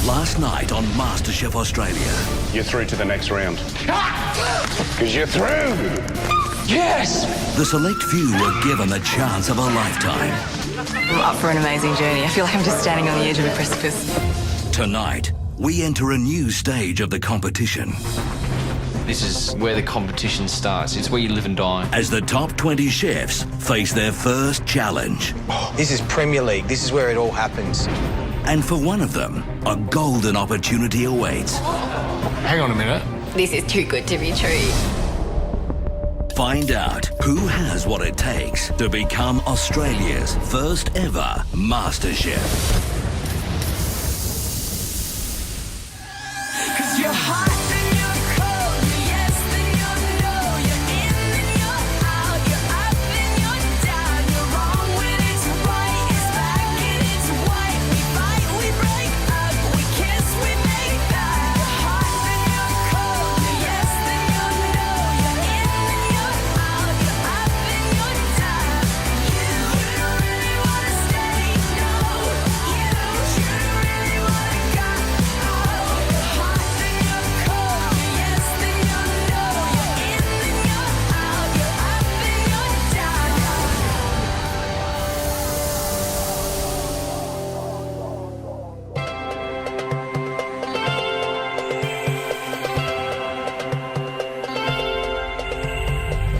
last night on MasterChef Australia. You're through to the next round. Because you're through! Yes! The select few were given the chance of a lifetime. I'm up for an amazing journey. I feel like I'm just standing on the edge of a precipice. Tonight, we enter a new stage of the competition. This is where the competition starts. It's where you live and die. As the top 20 chefs face their first challenge. This is Premier League. This is where it all happens. And for one of them, a golden opportunity awaits. Hang on a minute. This is too good to be true. Find out who has what it takes to become Australia's first ever MasterChef.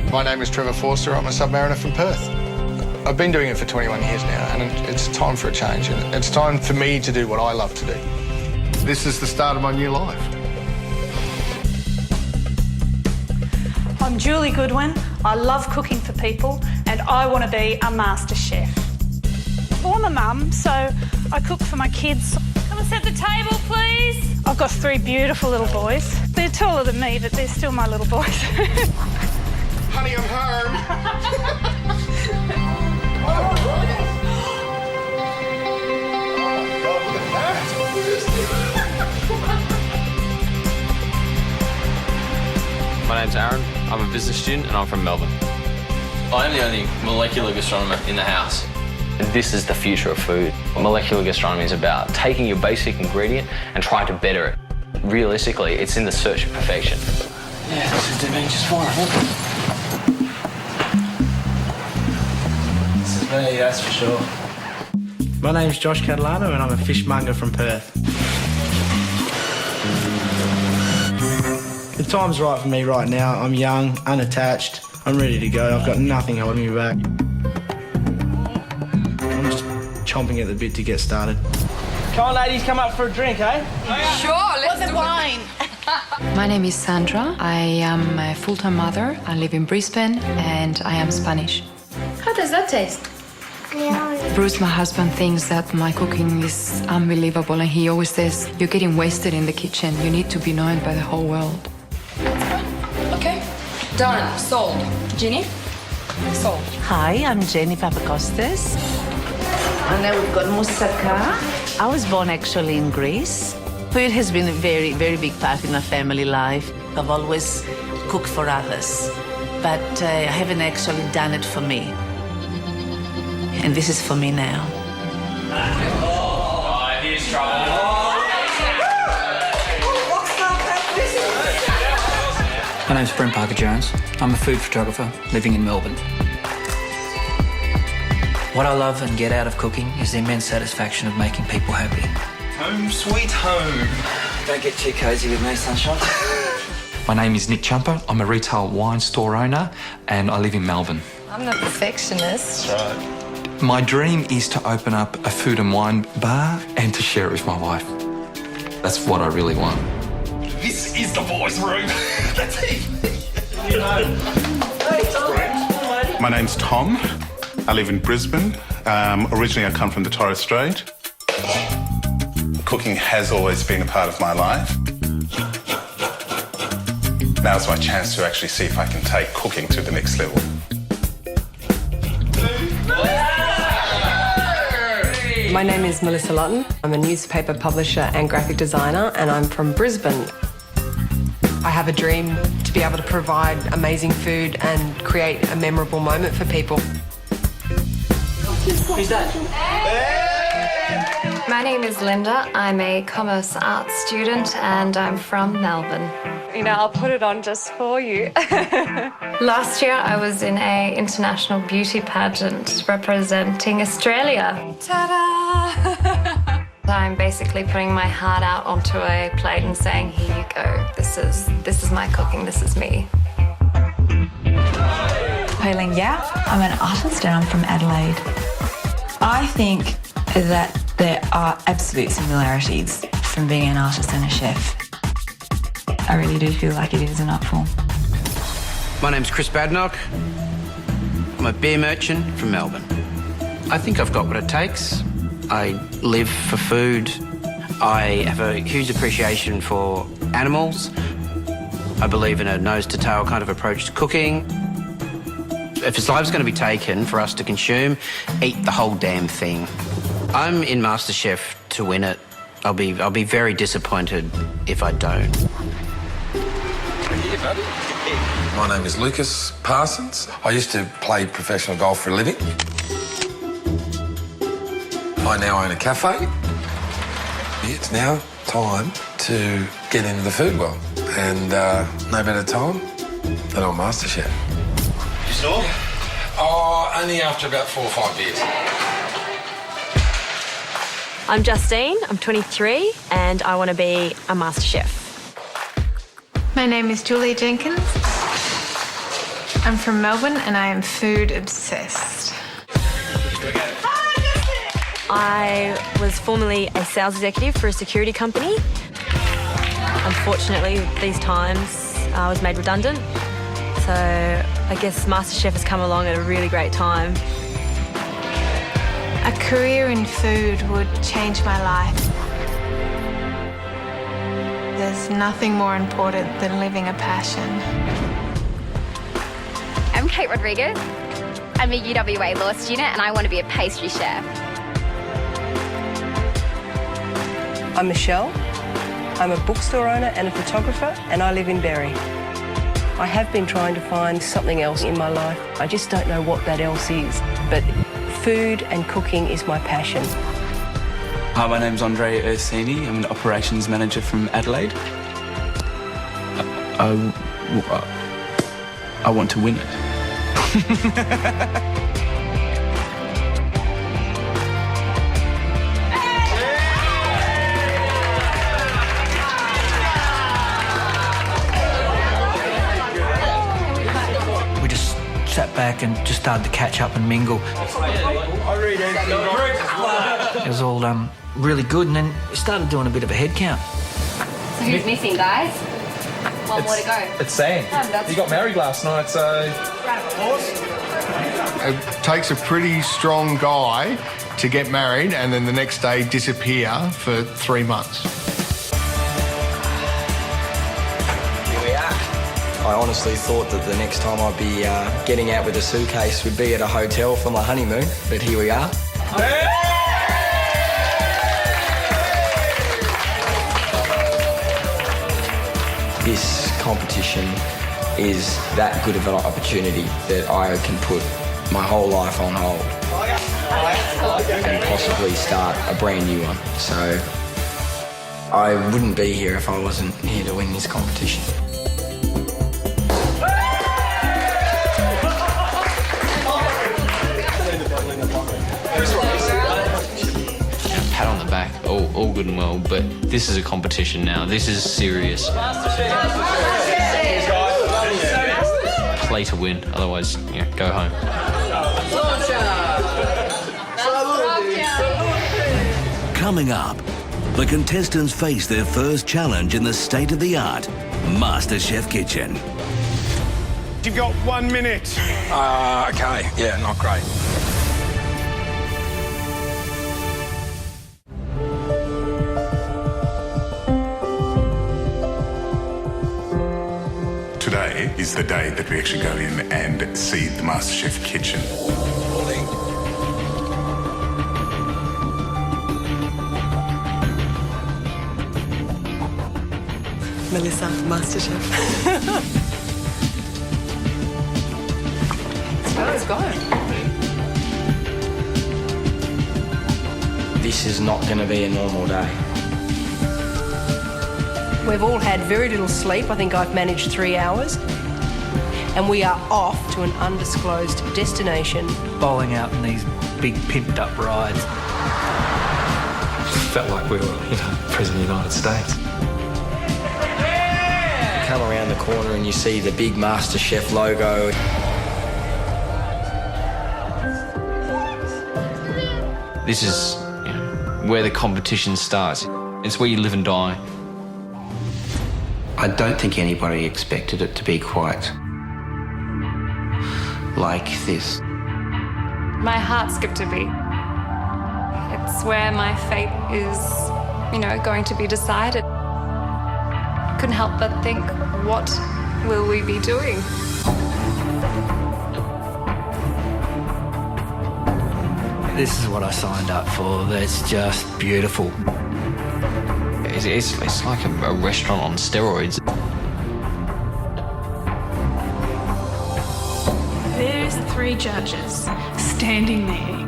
My name is Trevor Forster. I'm a submariner from Perth. I've been doing it for 21 years now, and it's time for a change. And it's time for me to do what I love to do. This is the start of my new life. I'm Julie Goodwin. I love cooking for people, and I want to be a master chef. Well, I'm a mum, so I cook for my kids. Come and set the table, please. I've got 3 beautiful little boys. They're taller than me, but they're still my little boys. Honey, I'm home. My name's Aaron. I'm a business student and I'm from Melbourne. I'm the only molecular gastronomer in the house. This is the future of food. Molecular gastronomy is about taking your basic ingredient and trying to better it. Realistically, it's in the search of perfection. Yeah, this is doing just fine. This is me, that's for sure. My name's Josh Catalano and I'm a fishmonger from Perth. The time's right for me right now. I'm young, unattached, I'm ready to go. I've got nothing holding me back. I'm just chomping at the bit to get started. Come on, ladies, come up for a drink, eh? Sure, let's do wine. My name is Sandra. I am a full-time mother. I live in Brisbane and I am Spanish. How does that taste? Bruce, my husband, thinks that my cooking is unbelievable and he always says, you're getting wasted in the kitchen. You need to be known by the whole world. Okay. Done. Sold. Ginny? Sold. Hi, I'm Jenny Papakostas. And now we've got moussaka. I was born actually in Greece. Food has been a very, very big part in my family life. I've always cooked for others, but I haven't actually done it for me. And this is for me now. Oh, here's trouble. My name's Brent Parker-Jones. I'm a food photographer living in Melbourne. What I love and get out of cooking is the immense satisfaction of making people happy. Home sweet home. Don't get too cosy with me, sunshine. My name is Nick Jumper. I'm a retail wine store owner and I live in Melbourne. I'm the perfectionist. That's right. My dream is to open up a food and wine bar and to share it with my wife. That's what I really want. This is the boys' room. That's it. My name's Tom. I live in Brisbane. Originally, I come from the Torres Strait. Cooking has always been a part of my life. Now's my chance to actually see if I can take cooking to the next level. My name is Melissa Lawton. I'm a newspaper publisher and graphic designer, and I'm from Brisbane. I have a dream to be able to provide amazing food and create a memorable moment for people. Who's that? My My name is Linda. I'm a commerce arts student and I'm from Melbourne. You know, I'll put it on just for you. Last year I was in an international beauty pageant representing Australia. Ta-da! I'm basically putting my heart out onto a plate and saying, here you go. This is my cooking, this is me. Pei-Ling Yap. I'm an artist and I'm from Adelaide. I think that there are absolute similarities from being an artist and a chef. I really do feel like it is an art form. My name's Chris Badnock. I'm a beer merchant from Melbourne. I think I've got what it takes. I live for food. I have a huge appreciation for animals. I believe in a nose-to-tail kind of approach to cooking. If his life's going to be taken for us to consume, eat the whole damn thing. I'm in MasterChef to win it. I'll be very disappointed if I don't. My name is Lucas Parsons. I used to play professional golf for a living. I now own a cafe. It's now time to get into the food world, and no better time than on MasterChef. You saw? Oh, only after about 4 or 5 beers. I'm Justine, I'm 23, and I want to be a MasterChef. My name is Julie Jenkins. I'm from Melbourne and I am food obsessed. I was formerly a sales executive for a security company. Unfortunately, these times I was made redundant. So I guess MasterChef has come along at a really great time. A career in food would change my life. There's nothing more important than living a passion. I'm Kate Rodriguez. I'm a UWA law student and I want to be a pastry chef. I'm Michelle. I'm a bookstore owner and a photographer and I live in Berry. I have been trying to find something else in my life. I just don't know what that else is. But food and cooking is my passion. Hi, my name's Andre Ursini. I'm an operations manager from Adelaide. I want to win it. We just sat back and just started to catch up and mingle. It was all really good, and then we started doing a bit of a head count. So who's missing, guys? One more to go. It's Sam. You got married last night, so... It takes a pretty strong guy to get married and then the next day disappear for 3 months. Here we are. I honestly thought that the next time I'd be getting out with a suitcase would be at a hotel for my honeymoon, but here we are. This competition is that good of an opportunity that I can put my whole life on hold and possibly start a brand new one. So I wouldn't be here if I wasn't here to win this competition. Pat on the back, all good and well, but this is a competition now. This is serious. Play to win, otherwise, go home. Coming up, the contestants face their first challenge in the state-of-the-art MasterChef kitchen. You've got 1 minute. Okay, yeah, not great. Today is the day that we actually go in and see the MasterChef kitchen. Melissa, MasterChef. Let's go. this is not going to be a normal day. We've all had very little sleep. I think I've managed 3 hours. And we are off to an undisclosed destination. Bowling out in these big pimped up rides. Felt like we were, President of the United States. You come around the corner and you see the big MasterChef logo. This is where the competition starts. It's where you live and die. I don't think anybody expected it to be quite like this. My heart skipped a beat. It's where my fate is, going to be decided. Couldn't help but think, what will we be doing? This is what I signed up for. That's just beautiful. It's like a restaurant on steroids. There's 3 judges standing there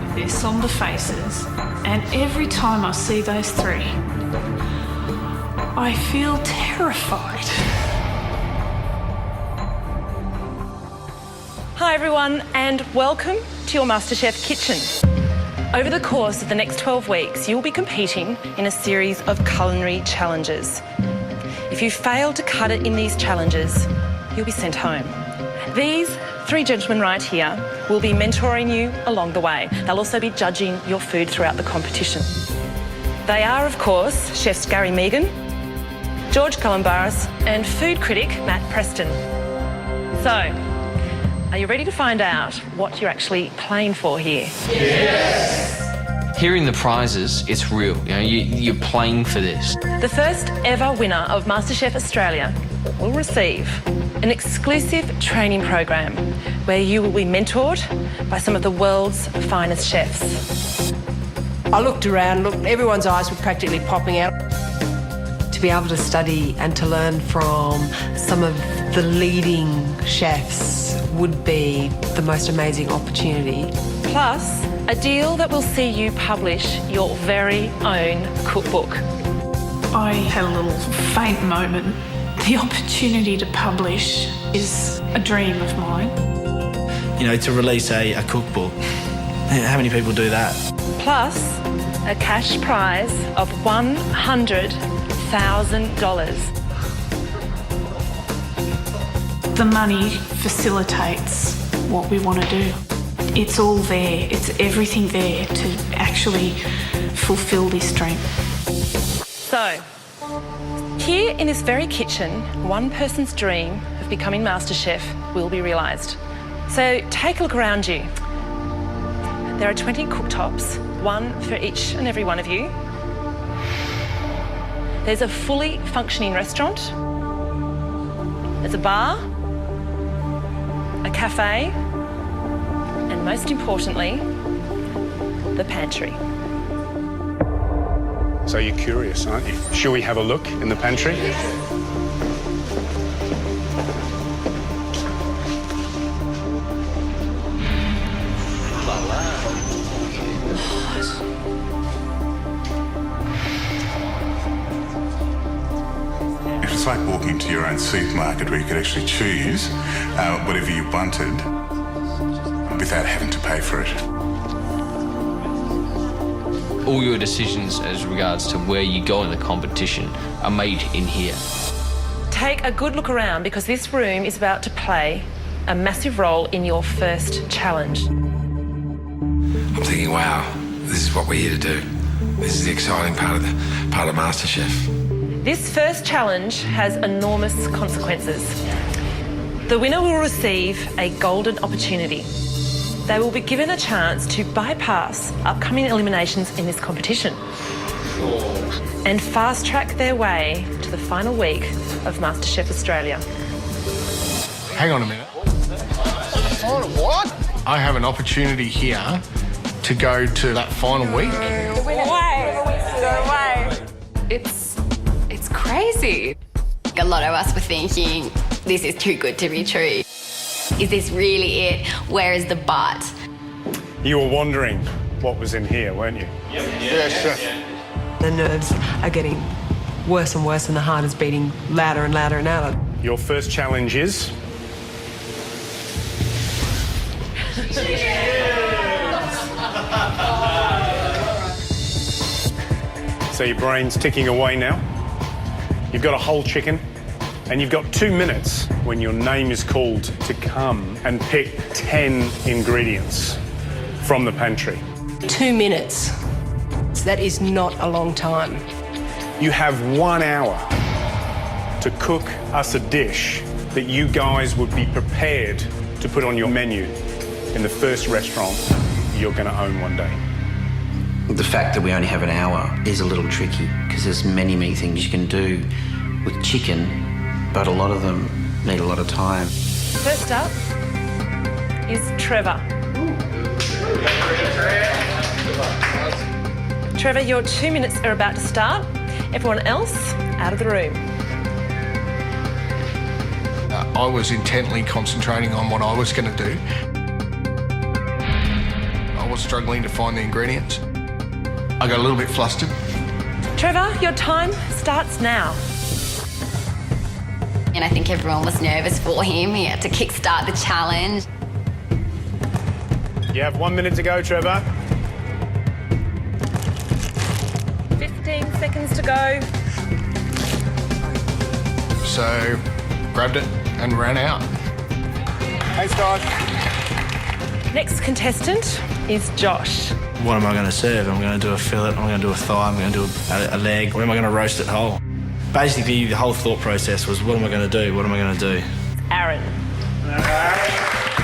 with their sombre faces, and every time I see those 3, I feel terrified. Hi everyone, and welcome to your MasterChef kitchen. Over the course of the next 12 weeks, you'll be competing in a series of culinary challenges. If you fail to cut it in these challenges, you'll be sent home. These 3 gentlemen right here will be mentoring you along the way. They'll also be judging your food throughout the competition. They are, of course, chefs Gary Megan, George Columbaris, and food critic Matt Preston. So, are you ready to find out what you're actually playing for here? Yes! Hearing the prizes, it's real. You're playing for this. The first ever winner of MasterChef Australia will receive an exclusive training program where you will be mentored by some of the world's finest chefs. I looked around, everyone's eyes were practically popping out. To be able to study and to learn from some of the leading chefs would be the most amazing opportunity. Plus, a deal that will see you publish your very own cookbook. I had a little faint moment. The opportunity to publish is a dream of mine. To release a cookbook. How many people do that? Plus, a cash prize of $100,000. The money facilitates what we want to do. It's all there. It's everything there to actually fulfil this dream. So, here in this very kitchen, one person's dream of becoming MasterChef will be realised. So take a look around you. There are 20 cooktops, one for each and every one of you. There's a fully functioning restaurant. There's a bar, a cafe, and most importantly, the pantry. So you're curious, aren't you? Shall we have a look in the pantry? It's like walking into your own supermarket where you could actually choose whatever you wanted without having to pay for it. All your decisions as regards to where you go in the competition are made in here. Take a good look around because this room is about to play a massive role in your first challenge. I'm thinking, wow, this is what we're here to do. This is the exciting part of MasterChef. This first challenge has enormous consequences. The winner will receive a golden opportunity. They will be given a chance to bypass upcoming eliminations in this competition and fast-track their way to the final week of MasterChef Australia. Hang on a minute. What? I have an opportunity here to go to that final week. No way. It's crazy. A lot of us were thinking, this is too good to be true. Is this really it? Where is the but? You were wondering, what was in here, weren't you? Yes, chef. The nerves are getting worse and worse and the heart is beating louder and louder and louder. Your first challenge is... So your brain's ticking away now. You've got a whole chicken, and you've got 2 minutes when your name is called to come and pick 10 ingredients from the pantry. 2 minutes. That is not a long time. You have 1 hour to cook us a dish that you guys would be prepared to put on your menu in the first restaurant you're going to own one day. The fact that we only have an hour is a little tricky because there's many things you can do with chicken, but a lot of them need a lot of time. First up is Trevor. Trevor, your 2 minutes are about to start. Everyone else, out of the room. I was intently concentrating on what I was going to do. I was struggling to find the ingredients. I got a little bit flustered. Trevor, your time starts now. And I think everyone was nervous for him. He had to kickstart the challenge. You have 1 minute to go, Trevor. 15 seconds to go. So, grabbed it and ran out. Thanks, guys. Next contestant is Josh. What am I going to serve? I'm going to do a fillet, I'm going to do a thigh, I'm going to do a leg. Or am I going to roast it whole? Basically, the whole thought process was, what am I going to do? What am I going to do? Aaron.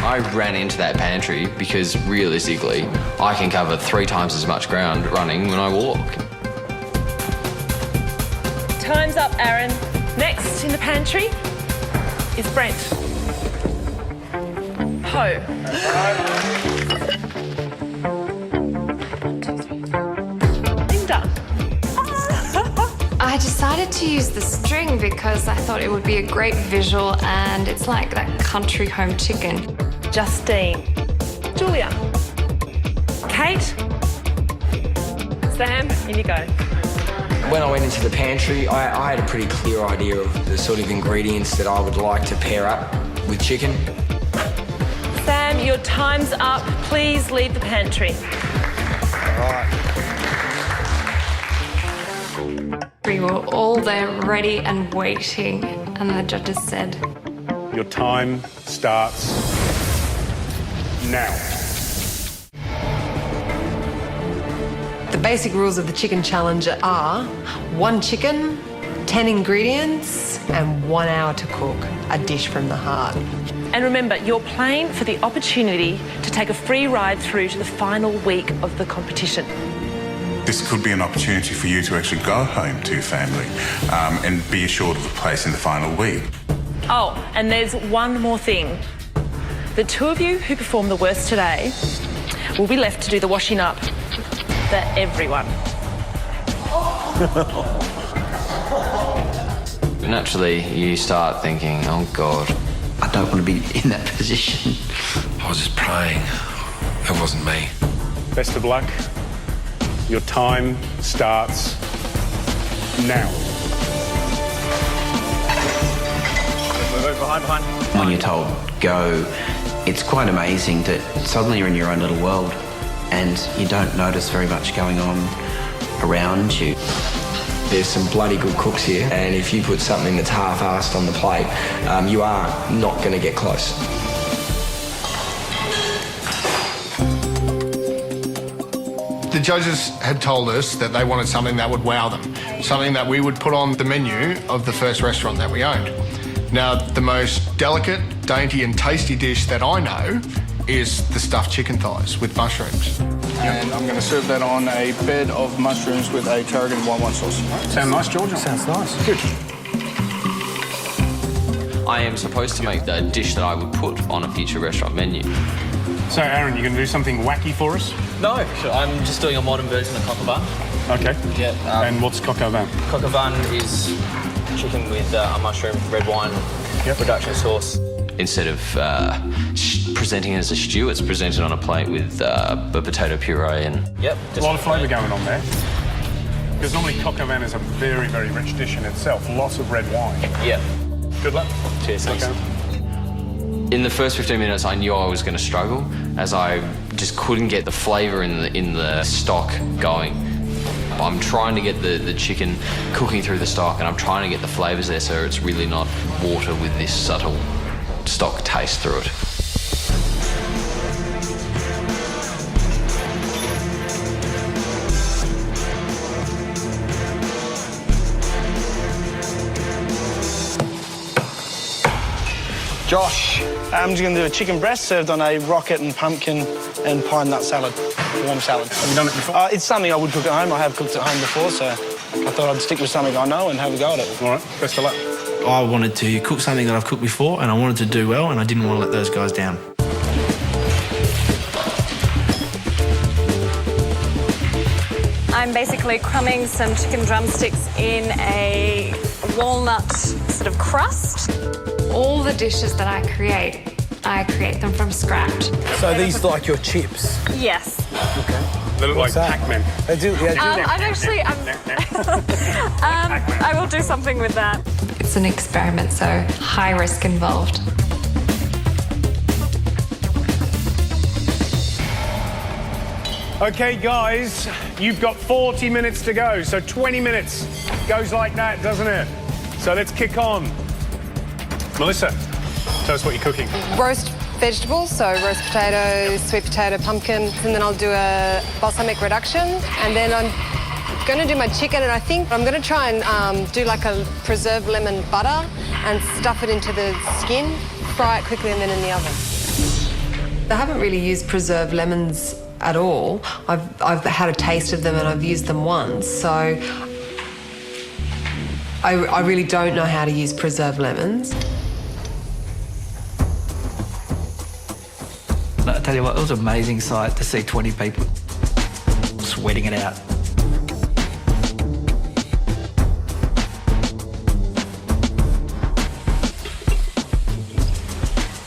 I ran into that pantry because realistically, I can cover 3 times as much ground running when I walk. Time's up, Aaron. Next in the pantry is Brent. Ho. Linda. I decided to use the string because I thought it would be a great visual and it's like that country home chicken. Justine. Julia. Kate. Sam, in you go. When I went into the pantry, I had a pretty clear idea of the sort of ingredients that I would like to pair up with chicken. Sam, your time's up. Please leave the pantry. All right. We were all there ready and waiting, and the judges said, Your time starts now. The basic rules of the chicken challenge are 1 chicken, 10 ingredients, and 1 hour to cook a dish from the heart. And remember, you're playing for the opportunity to take a free ride through to the final week of the competition. This could be an opportunity for you to actually go home to your family and be assured of a place in the final week. Oh, and there's one more thing. The 2 of you who perform the worst today will be left to do the washing up for everyone. Naturally, you start thinking, oh God, I don't want to be in that position. I was just praying. It wasn't me. Best of luck. Your time starts now. Behind. When you're told go, it's quite amazing that suddenly you're in your own little world and you don't notice very much going on around you. There's some bloody good cooks here, and if you put something that's half-assed on the plate, you are not going to get close. The judges had told us that they wanted something that would wow them, something that we would put on the menu of the first restaurant that we owned. Now, the most delicate, dainty and tasty dish that I know is the stuffed chicken thighs with mushrooms. And I'm going to serve that on a bed of mushrooms with a tarragon white wine sauce. Sound nice, George? Sounds nice. Good. I am supposed to make a dish that I would put on a future restaurant menu. So, Aaron, you going to do something wacky for us? No, sure. I'm just doing a modern version of coq au vin. Okay. Yeah. And what's coq au vin? Coq au vin is chicken with a mushroom, red wine, reduction sauce. Instead of presenting it as a stew, it's presented on a plate with a potato puree and... Yep. A lot of flavour going on there. Because normally coq au vin is a very, very rich dish in itself. Lots of red wine. Yep. Good luck. Cheers, thanks. Okay. In the first 15 minutes, I knew I was going to struggle, as I just couldn't get the flavour in the stock going. I'm trying to get the chicken cooking through the stock, and I'm trying to get the flavours there so it's really not water with this subtle stock taste through it. Josh, I'm just going to do a chicken breast served on a rocket and pumpkin and pine nut salad, warm salad. Have you done it before? It's something I would cook at home. I have cooked at home before, so I thought I'd stick with something I know and have a go at it. All right, best of luck. I wanted to cook something that I've cooked before, and I wanted to do well, and I didn't want to let those guys down. I'm basically crumbing some chicken drumsticks in a walnut sort of crust. All the dishes that I create them from scratch. So these are like your chips? Yes. Okay. They look like Pac-Man. They do, yeah. I will do something with that. It's an experiment, so high risk involved. Okay, guys, you've got 40 minutes to go, so 20 minutes goes like that, doesn't it? So let's kick on. Melissa, tell us what you're cooking. Roast vegetables, so roast potatoes, sweet potato, pumpkin, and then I'll do a balsamic reduction, and then I'm going to do my chicken, and I think I'm going to try and do like a preserved lemon butter and stuff it into the skin, fry it quickly, and then in the oven. I haven't really used preserved lemons at all. I've had a taste of them and I've used them once, so I really don't know how to use preserved lemons. I tell you what, it was an amazing sight to see 20 people sweating it out.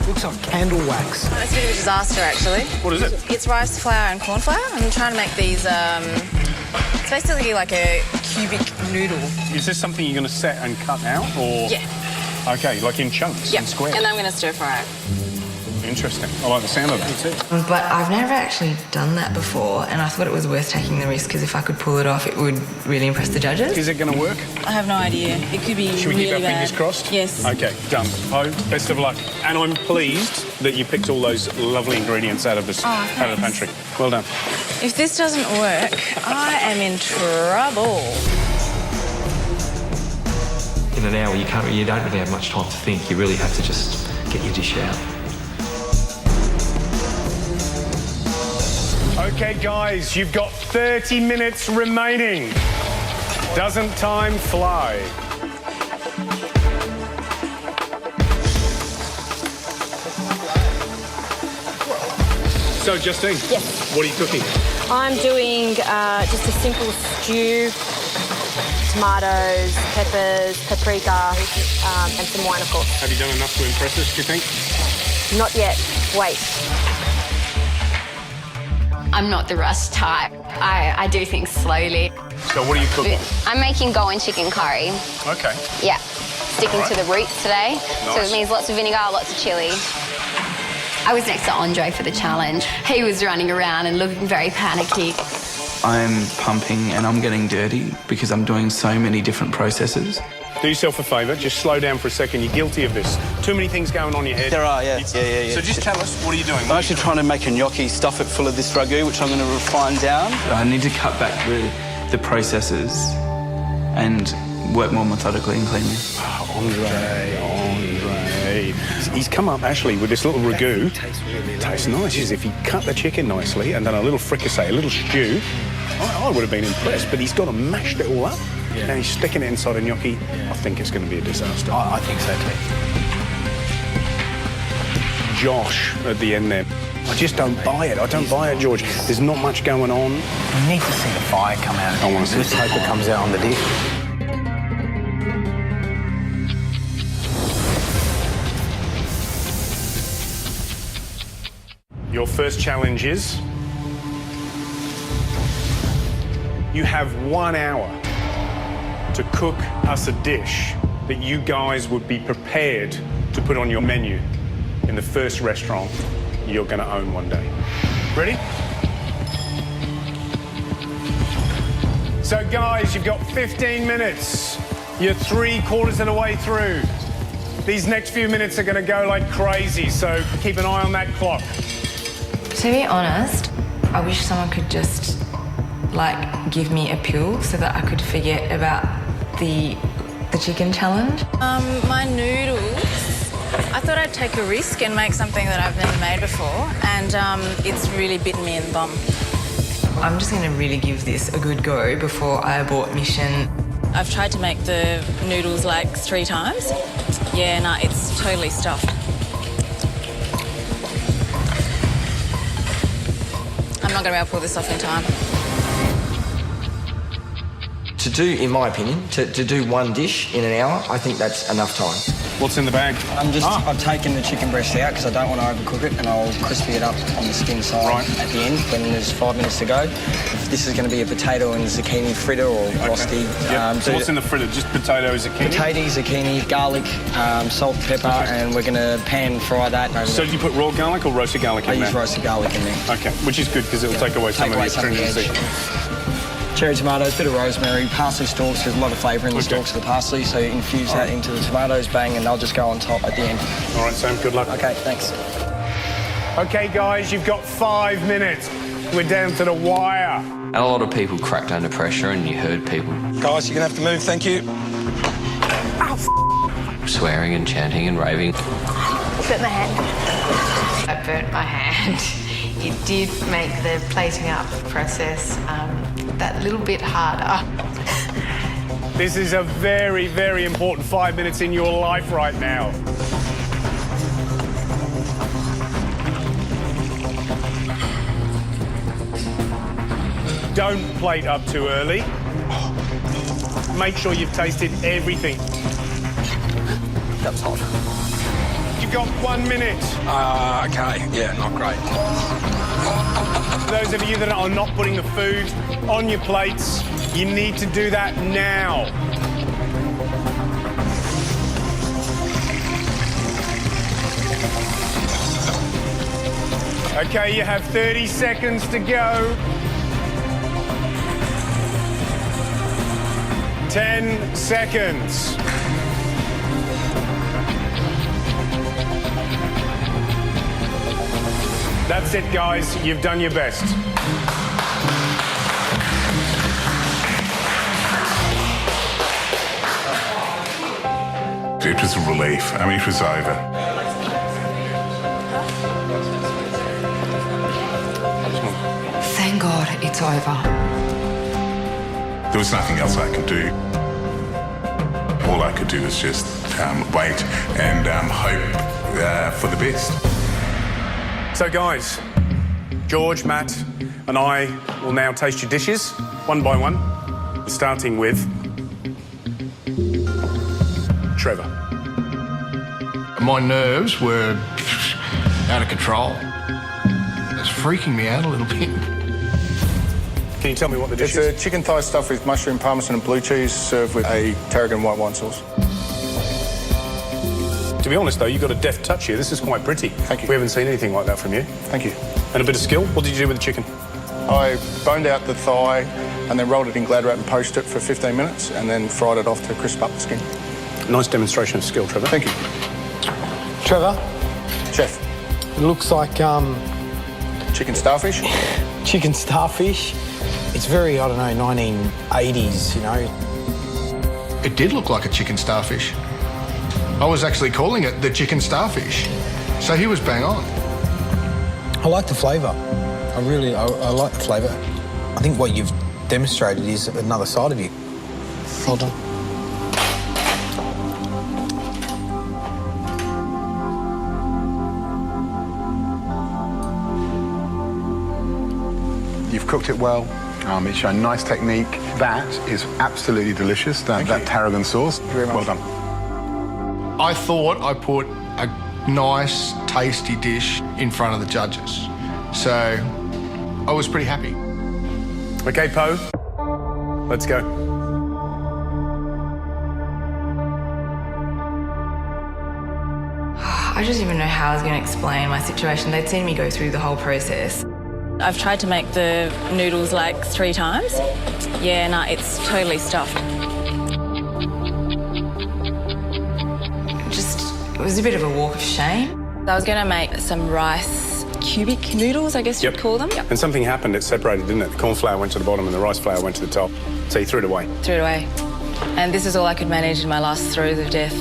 Looks like candle wax. It's a bit of a disaster, actually. What is it? It's rice flour and corn flour. I'm trying to make these, it's basically like a cubic noodle. Is this something you're going to set and cut out, or...? Yeah. Okay, like in chunks and squares? And I'm going to stir fry it. Interesting. I like the sound of that too. But I've never actually done that before, and I thought it was worth taking the risk because if I could pull it off, it would really impress the judges. Is it going to work? I have no idea. It could be Should we really keep our bad. fingers crossed? Yes. Okay, done. Oh, best of luck. And I'm pleased that you picked all those lovely ingredients out of the pantry. Well done. If this doesn't work, I am in trouble. In an hour, you don't really have much time to think. You really have to just get your dish out. Okay, guys, you've got 30 minutes remaining. Doesn't time fly? So, Justine, yes. What are you cooking? I'm doing just a simple stew, tomatoes, peppers, paprika, and some wine, of course. Have you done enough to impress us, do you think? Not yet. Wait. I'm not the rush type. I do things slowly. So what are you cooking? I'm making Goan chicken curry. Okay. Yeah. Sticking to the roots today. So Nice. it means lots of vinegar, lots of chilli. I was next to Andre for the challenge. He was running around and looking very panicky. I'm pumping and I'm getting dirty because I'm doing so many different processes. Do yourself a favour, just slow down for a second. You're guilty of this. Too many things going on in your head. There are, yeah. Yeah. So just tell us, what are you doing? I'm actually trying to make a gnocchi, stuff it full of this ragu, which I'm going to refine down. I need to cut back the processes and work more methodically and cleanly. Oh, Andre. He's come up actually with this little ragu. Tastes nice. As if he cut the chicken nicely and done a little fricassee, a little stew. I would have been impressed, but he's got to mash it all up. Yeah. And he's sticking it inside a gnocchi. I think it's going to be a disaster. I think so too. Josh at the end there. I just don't buy it. I don't buy it, George. There's not much going on. We need to see the fire come out. I want to see Let's hope it comes out on the dish. Your first challenge is you have 1 hour to cook us a dish that you guys would be prepared to put on your menu in the first restaurant you're going to own one day. Ready? So guys, you've got 15 minutes. You're 3/4 of the way through. These next few minutes are going to go like crazy, so keep an eye on that clock. To be honest, I wish someone could just, like, give me a pill so that I could forget about the chicken challenge. My noodles, I thought I'd take a risk and make something that I've never made before, and it's really bitten me in the bum. I'm just going to really give this a good go before I abort mission. I've tried to make the noodles like 3 times. Yeah, no, it's totally stuffed. I'm not going to be able to pull this off in time. To do, in my opinion, to do one dish in an hour, I think that's enough time. What's in the bag? I've taken the chicken breast out because I don't want to overcook it, and I'll crispy it up on the skin side at the end when there's 5 minutes to go. If this is going to be a potato and zucchini fritter or rosti. Yep. So what's in the fritter? Just potato, zucchini? Potato, zucchini, garlic, salt, pepper, and we're going to pan fry that. So do you put raw garlic or roasted garlic in there? I use roasted garlic in there. Okay, which is good because it'll take away some of the astringency. Cherry tomatoes, bit of rosemary, parsley stalks. There's a lot of flavour in the stalks of the parsley, so you infuse that into the tomatoes, bang, and they'll just go on top at the end. All right, Sam, good luck. Okay, thanks. Okay, guys, you've got 5 minutes. We're down to the wire. And a lot of people cracked under pressure, and you heard people Guys, you're going to have to move, thank you. swearing and chanting and raving. Burnt my hand. I burnt my hand. It did make the plating up process that little bit harder. This is a very, very important 5 minutes in your life right now. Don't plate up too early. Make sure you've tasted everything. That's hot. You've got 1 minute. Okay, yeah, not great. For those of you that are not putting the food on your plates, you need to do that now. Okay, you have 30 seconds to go. 10 seconds. That's it, guys. You've done your best. It was a relief. I mean, it was over. Thank God it's over. There was nothing else I could do. All I could do was just wait and hope for the best. So, guys, George, Matt, and I will now taste your dishes, one by one, starting with Trevor. My nerves were out of control. It's freaking me out a little bit. Can you tell me what the dish is? It's a chicken thigh stuffed with mushroom, parmesan and blue cheese served with a tarragon white wine sauce. To be honest, though, you've got a deft touch here. This is quite pretty. Thank you. We haven't seen anything like that from you. Thank you. And a bit of skill. What did you do with the chicken? I boned out the thigh and then rolled it in Glad wrap and poached it for 15 minutes and then fried it off to crisp up the skin. Nice demonstration of skill, Trevor. Thank you. Trevor? Chef. It looks like chicken starfish. Chicken starfish. It's very, I don't know, 1980s, you know. It did look like a chicken starfish. I was actually calling it the chicken starfish. So he was bang on. I like the flavour. I like the flavour. I think what you've demonstrated is another side of you. Well done. You've cooked it well. It's shown nice technique. That is absolutely delicious, that tarragon sauce. Thank you very much. Well done. I thought I put a nice, tasty dish in front of the judges. So I was pretty happy. Okay, Poe, let's go. I don't even know how I was going to explain my situation. They'd seen me go through the whole process. I've tried to make the noodles like 3 times. Yeah, no, it's totally stuffed. It was a bit of a walk of shame. I was going to make some rice cubic noodles, I guess you'd call them. And something happened, it separated, didn't it? The corn flour went to the bottom and the rice flour went to the top. So you threw it away. Threw it away. And this is all I could manage in my last throes of death.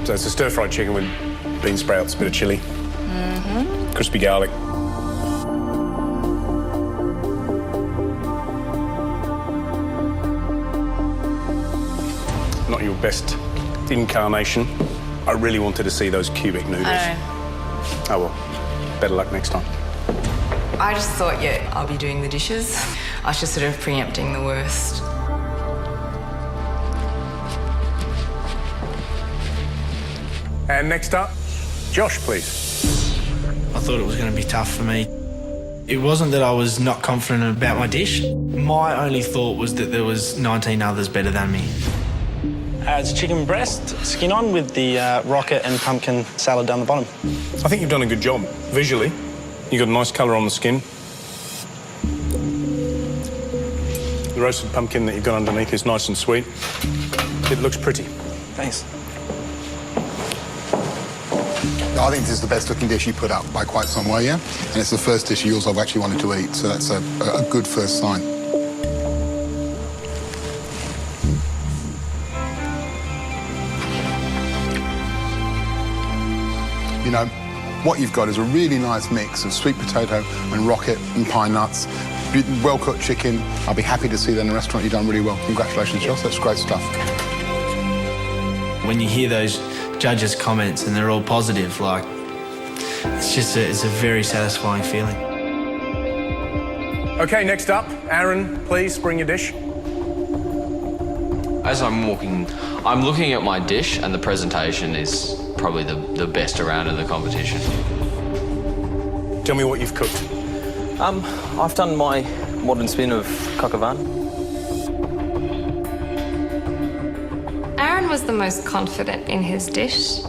So it's a stir-fried chicken with bean sprouts, a bit of chilli, crispy garlic. Not your best incarnation. I really wanted to see those cubic noodles. I know. Oh well, better luck next time. I just thought, yeah, I'll be doing the dishes. I was just sort of preempting the worst. And next up, Josh, please. I thought it was going to be tough for me. It wasn't that I was not confident about my dish. My only thought was that there was 19 others better than me. It's chicken breast, skin on, with the rocket and pumpkin salad down the bottom. I think you've done a good job. Visually, you've got a nice colour on the skin. The roasted pumpkin that you've got underneath is nice and sweet. It looks pretty. Thanks. I think this is the best looking dish you put up by quite some way, yeah? And it's the first dish of yours I've actually wanted to eat, so that's a good first sign. You know, what you've got is a really nice mix of sweet potato and rocket and pine nuts, well-cooked chicken. I'll be happy to see that in the restaurant. You've done really well. Congratulations, Josh. That's great stuff. When you hear those judges' comments and they're all positive, like, it's a very satisfying feeling. Okay, next up, Aaron, please bring your dish. As I'm walking, I'm looking at my dish and the presentation is probably the best around in the competition. Tell me what you've cooked. I've done my modern spin of coq au vin. Aaron was the most confident in his dish.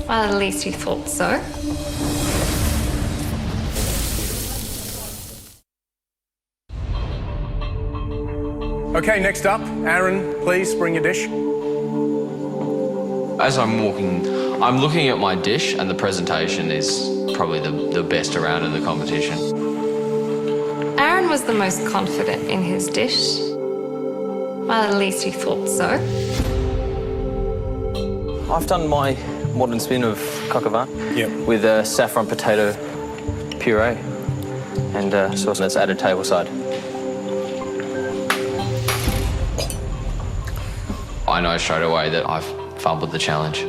Well, at least he thought so. Okay, next up, Aaron, please bring your dish. As I'm walking, I'm looking at my dish and the presentation is probably the best around in the competition. Aaron was the most confident in his dish. Well, at least he thought so. I've done my modern spin of coq au vin with a saffron potato puree and sauce that's added tableside. I know straight away that I've fumbled the challenge.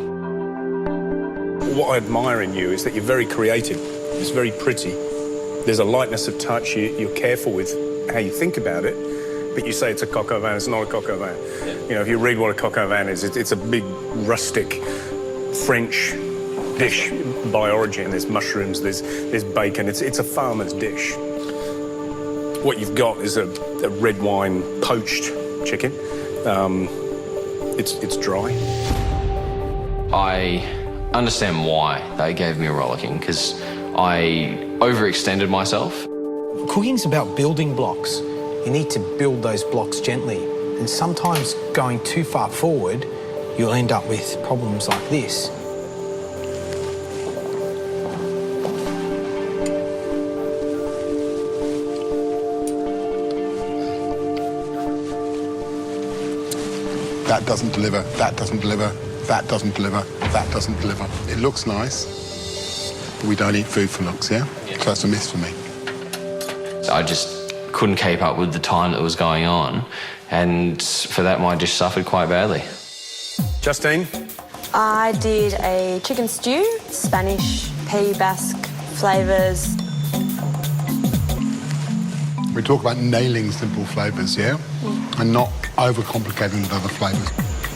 What I admire in you is that you're very creative. It's very pretty. There's a lightness of touch. You're careful with how you think about it, but you say it's a coq au vin. It's not a coq au vin. Yeah. You know, if you read what a coq au vin is, it's a big, rustic French dish by origin. There's mushrooms, there's bacon. It's a farmer's dish. What you've got is a red wine poached chicken. It's dry. I understand why they gave me a rollicking, because I overextended myself. Cooking's about building blocks. You need to build those blocks gently. And sometimes going too far forward, you'll end up with problems like this. That doesn't deliver, that doesn't deliver, that doesn't deliver, that doesn't deliver. It looks nice, but we don't eat food for looks, yeah? So that's a miss for me. I just couldn't keep up with the time that was going on, and for that my dish suffered quite badly. Justine? I did a chicken stew, Spanish, pea, Basque flavours. We talk about nailing simple flavours, yeah? And not overcomplicating with other flavours.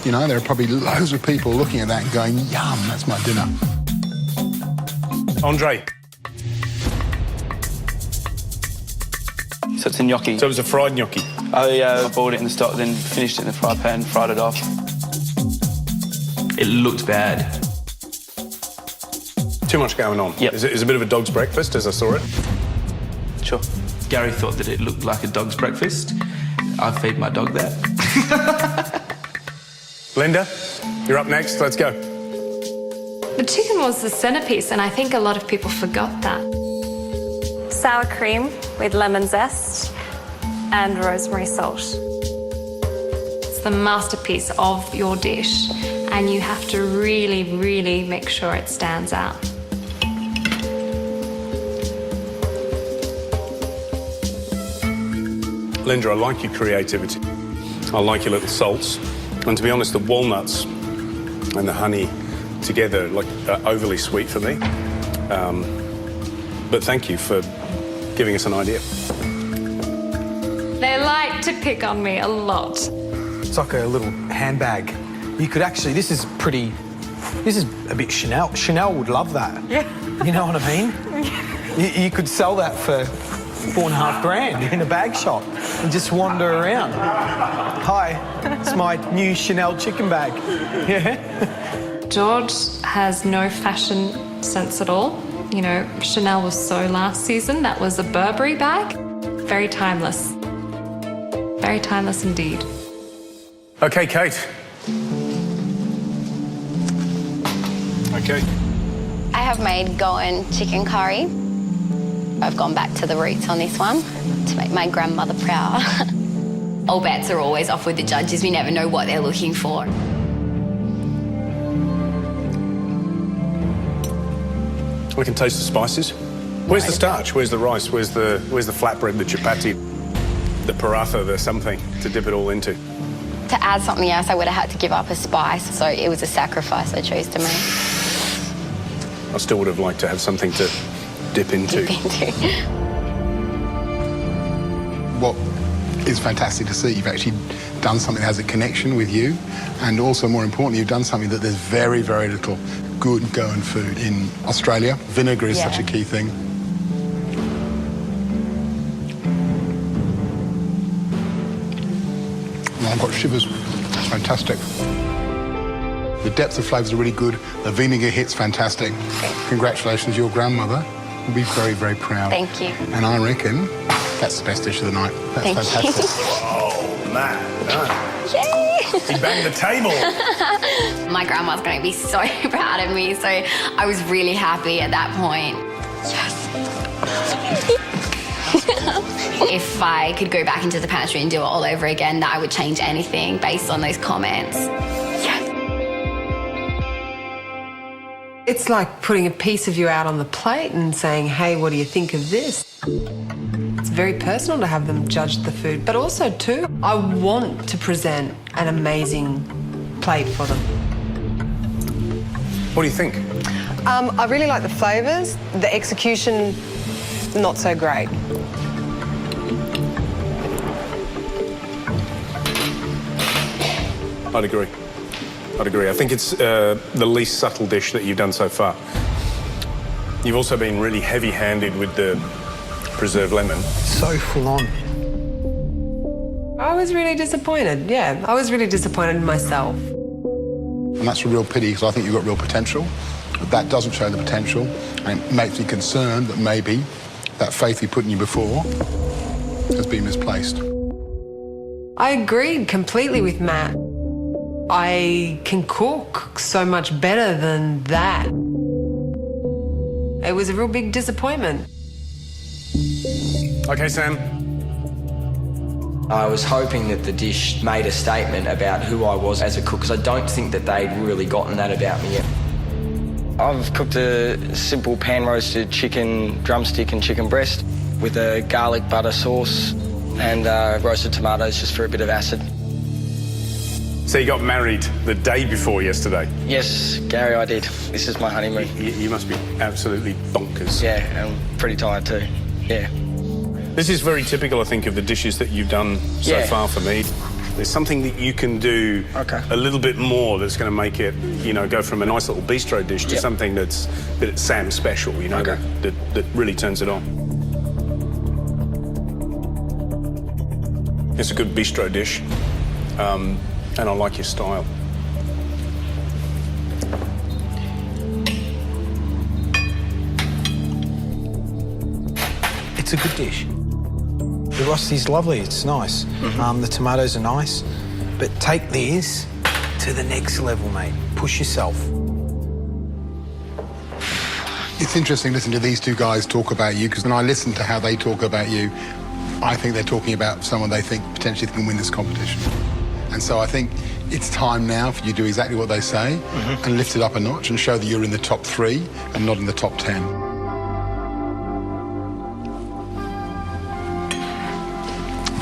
You know, there are probably loads of people looking at that and going, yum, that's my dinner. Andre. So it's a gnocchi. So it was a fried gnocchi? I boiled it in the stock, then finished it in the fry pan, fried it off. It looked bad. Too much going on. Yep. Is it a bit of a dog's breakfast as I saw it? Sure. Gary thought that it looked like a dog's breakfast. I feed my dog that. Linda, you're up next. Let's go. The chicken was the centerpiece, and I think a lot of people forgot that. Sour cream with lemon zest and rosemary salt. It's the masterpiece of your dish, and you have to really, really make sure it stands out. Linda, I like your creativity. I like your little salts. And to be honest, the walnuts and the honey together are overly sweet for me. But thank you for giving us an idea. They like to pick on me a lot. It's like a little handbag. You could actually, this is a bit Chanel. Chanel would love that. Yeah. You know what I mean? You could sell that for $4.5 grand in a bag shop and just wander around. Hi, it's my new Chanel chicken bag. Yeah. George has no fashion sense at all. You know, Chanel was so last season. That was a Burberry bag. Very timeless. Very timeless indeed. Okay, Kate. Okay. I have made Goan chicken curry. I've gone back to the roots on this one to make my grandmother proud. All bets are always off with the judges. We never know what they're looking for. We can taste the spices. Where's the starch? Where's the rice? Where's the flatbread, the chapati, the paratha, the something to dip it all into? To add something else, I would have had to give up a spice, so it was a sacrifice I chose to make. I still would have liked to have something to dip into. What is fantastic to see, you've actually done something that has a connection with you, and also, more importantly, you've done something that there's very, very little good Goan food in Australia. Vinegar is such a key thing. I've got shivers. It's fantastic. The depth of flavours are really good. The vinegar hit's fantastic. Congratulations, your grandmother will be very, very proud. Thank you. And I reckon that's the best dish of the night. That's Thank fantastic. Oh, Matt. No. Yay! He banged the table. My grandma's going to be so proud of me, so I was really happy at that point. Yes. If I could go back into the pantry and do it all over again, that I would change anything based on those comments. Yes. It's like putting a piece of you out on the plate and saying, hey, what do you think of this? It's very personal to have them judge the food, but also, too, I want to present an amazing plate for them. What do you think? I really like the flavours. The execution, not so great. I'd agree. I think it's the least subtle dish that you've done so far. You've also been really heavy-handed with the preserved lemon. So full on. I was really disappointed, yeah. I was really disappointed in myself. And that's a real pity, because I think you've got real potential. But that doesn't show the potential, and it makes me concerned that maybe that faith we put in you before has been misplaced. I agreed completely with Matt. I can cook so much better than that. It was a real big disappointment. Okay, Sam. I was hoping that the dish made a statement about who I was as a cook, because I don't think that they'd really gotten that about me yet. I've cooked a simple pan-roasted chicken drumstick and chicken breast with a garlic butter sauce and roasted tomatoes just for a bit of acid. So you got married the day before yesterday? Yes, Gary, I did. This is my honeymoon. You must be absolutely bonkers. Yeah, and I'm pretty tired too. Yeah. This is very typical, I think, of the dishes that you've done so far for me. There's something that you can do a little bit more that's going to make it, you know, go from a nice little bistro dish to something that's Sam's special, you know, that really turns it on. It's a good bistro dish, and I like your style. It's a good dish. The rosti's lovely, it's nice. The tomatoes are nice. But take this to the next level, mate. Push yourself. It's interesting listening to these two guys talk about you, because when I listen to how they talk about you, I think they're talking about someone they think potentially can win this competition. And so I think it's time now for you to do exactly what they say and lift it up a notch and show that you're in the top 3 and not in the top 10.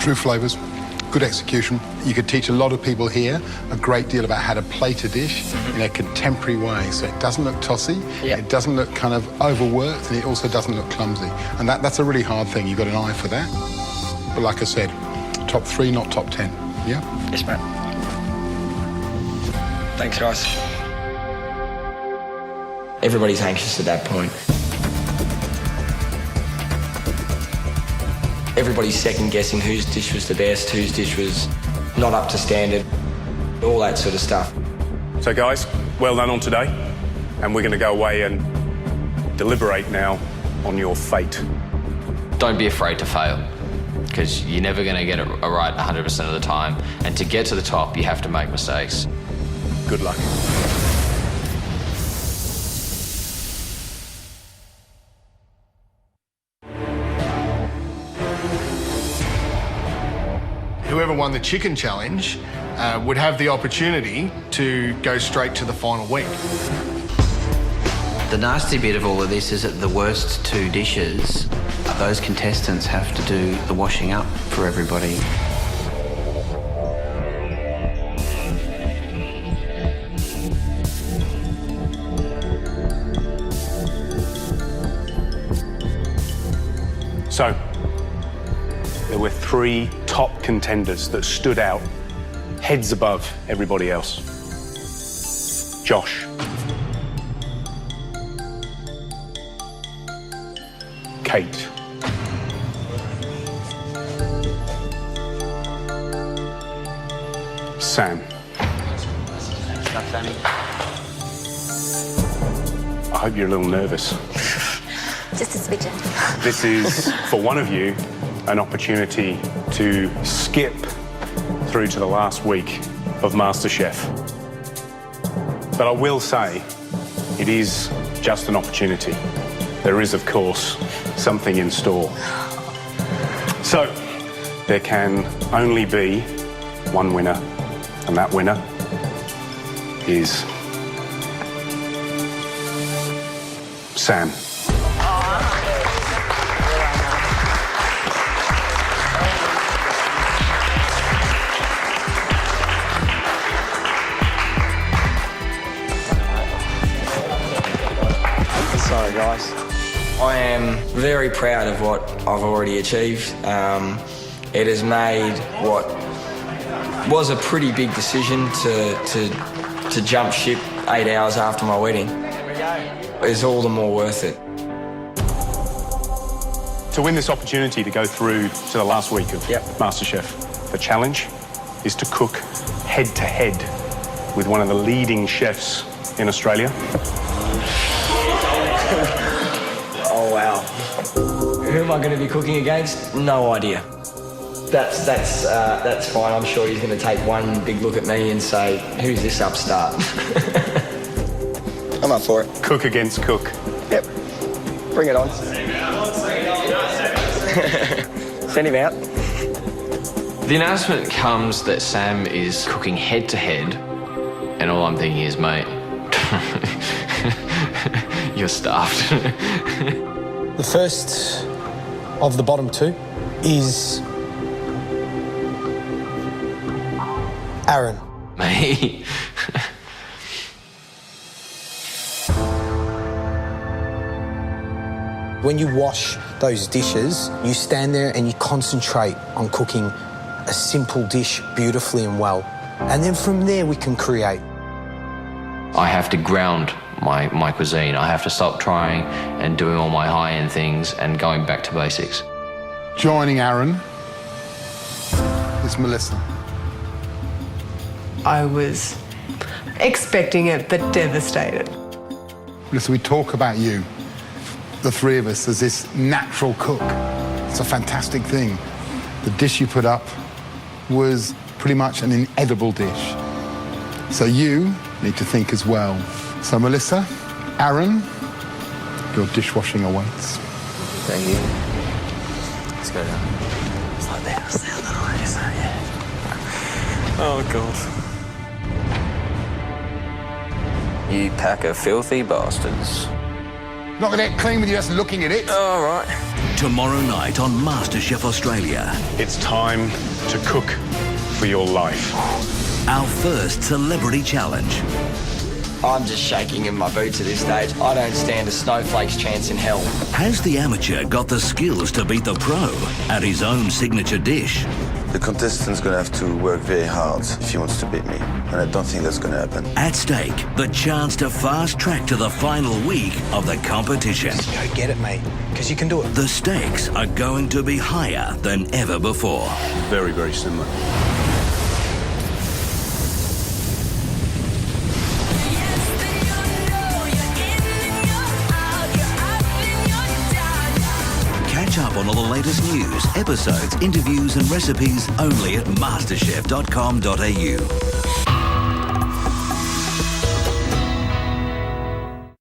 True flavours, good execution. You could teach a lot of people here a great deal about how to plate a dish in a contemporary way, so it doesn't look tossy, it doesn't look kind of overworked, and it also doesn't look clumsy. And that's a really hard thing. You've got an eye for that. But like I said, top 3, not top 10. Yeah? Yes, mate. Thanks, guys. Everybody's anxious at that point. Everybody's second-guessing whose dish was the best, whose dish was not up to standard, all that sort of stuff. So, guys, well done on today, and we're going to go away and deliberate now on your fate. Don't be afraid to fail, because you're never going to get it right 100% of the time. And to get to the top, you have to make mistakes. Good luck. Whoever won the chicken challenge would have the opportunity to go straight to the final week. The nasty bit of all of this is that the worst 2 dishes, those contestants have to do the washing up for everybody. So, there were 3 top contenders that stood out heads above everybody else. Josh. Kate. Sam. I hope you're a little nervous. Just a smidgen. This is, for one of you, an opportunity to skip through to the last week of MasterChef. But I will say, it is just an opportunity. There is, of course, something in store. So, there can only be one winner, and that winner is Sam. Sorry, guys. I am very proud of what I've already achieved. It has made what was a pretty big decision to jump ship 8 hours after my wedding. It's all the more worth it. To win this opportunity to go through to the last week of MasterChef, the challenge is to cook head-to-head with one of the leading chefs in Australia. Oh, wow. Who am I going to be cooking against? No idea. That's fine. I'm sure he's going to take one big look at me and say, who's this upstart? I'm up for it. Cook against cook. Yep. Bring it on. Send him out. The announcement comes that Sam is cooking head-to-head, and all I'm thinking is, mate, you're stuffed. The first of the bottom 2 is Aaron. Me? When you wash those dishes, you stand there and you concentrate on cooking a simple dish beautifully and well. And then from there we can create. I have to ground my cuisine. I have to stop trying and doing all my high-end things and going back to basics. Joining Aaron is Melissa. I was expecting it, but devastated. Melissa, we talk about you, the three of us, as this natural cook. It's a fantastic thing. The dish you put up was pretty much an inedible dish. So you need to think as well. So Melissa, Aaron, your dishwashing awaits. Thank you. Let's go down. It's like that. It's down the line, isn't it? Yeah. Oh, God. You pack of filthy bastards. Not gonna get clean with you just looking at it. All right. Tomorrow night on MasterChef Australia. It's time to cook for your life. Our first celebrity challenge. I'm just shaking in my boots at this stage. I don't stand a snowflake's chance in hell. Has the amateur got the skills to beat the pro at his own signature dish? The contestant's going to have to work very hard if he wants to beat me, and I don't think that's going to happen. At stake, the chance to fast track to the final week of the competition. Just go get it, mate, because you can do it. The stakes are going to be higher than ever before. Very, very similar. Catch up on all the latest news, episodes, interviews and recipes only at masterchef.com.au.